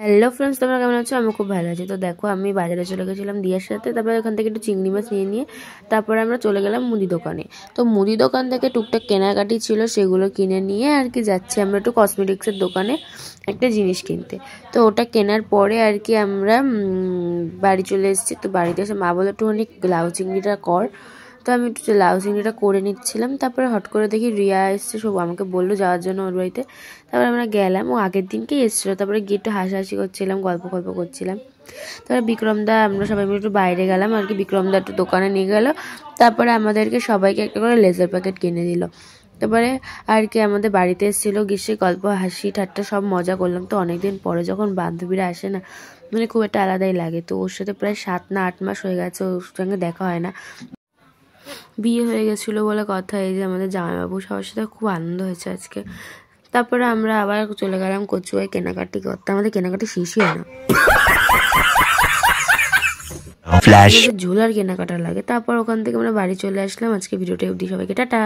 Hello friends, তোমরা কেমন আছো? আমি খুব ভালো আছি। তো দেখো, আমি বাজারে চলে গেছিলাম দিয়ার সাথে। তারপরে ওখান থেকে একটু চিংড়ি মাছ নিয়ে তারপরে আমরা চলে গেলাম মুদি দোকানে। তো মুদি দোকান থেকে টুকটাক কেনাকাটি ছিল, সেগুলো কিনে নিয়ে আর কি যাচ্ছি আমরা একটু কসমেটিক্সের দোকানে একটা জিনিস কিনতে। তো ওটা কেনার পরে আর কি আমরা বাড়ি চলে এসেছি। তো বাড়িতে এসে মা বলে একটুখানি লাউ চিংড়িটা কর। তো আমি একটু লাউ চিংড়িটা করে নিচ্ছিলাম। তারপরে হট করে দেখি রিয়া এসছে, সব আমাকে বললো যাওয়ার জন্য ওর বাড়িতে। তারপরে আমরা গেলাম, ও আগের দিনকেই এসেছিলো। তারপরে গিয়ে একটু হাসাহাসি করছিলাম, গল্প করছিলাম। তারপরে বিক্রমদা, আমরা সবাই মিলে একটু বাইরে গেলাম আর কি। বিক্রমদা একটু দোকানে নিয়ে গেল। তারপরে আমাদেরকে সবাইকে একটা করে লেজার প্যাকেট কিনে দিল। তারপরে আর কি আমাদের বাড়িতে এসেছিলো, গ্রীষ্মে গল্প হাসি ঠাট্টা সব মজা করলাম। তো অনেকদিন পরে যখন বান্ধবীরা আসে না, মানে খুব একটা আলাদাই লাগে। তো ওর সাথে প্রায় 7 না 8 মাস হয়ে গেছে ওর সঙ্গে দেখা হয় না। বিয়ে হয়ে গেছিলো বলে কথা। এই যে আমাদের জামাইবাবু, সবার সাথে খুব আনন্দ হয়েছে আজকে। তারপরে আমরা আবার চলে গেলাম কচুয়ায় কেনাকাটি করতে। আমাদের কেনাকাটি শেষই হয় না, ঝোলার কেনাকাটা লাগে। তারপর ওখান থেকে আমরা বাড়ি চলে আসলাম। আজকে ভিডিওটা অবধি, সবাইকে টাটা।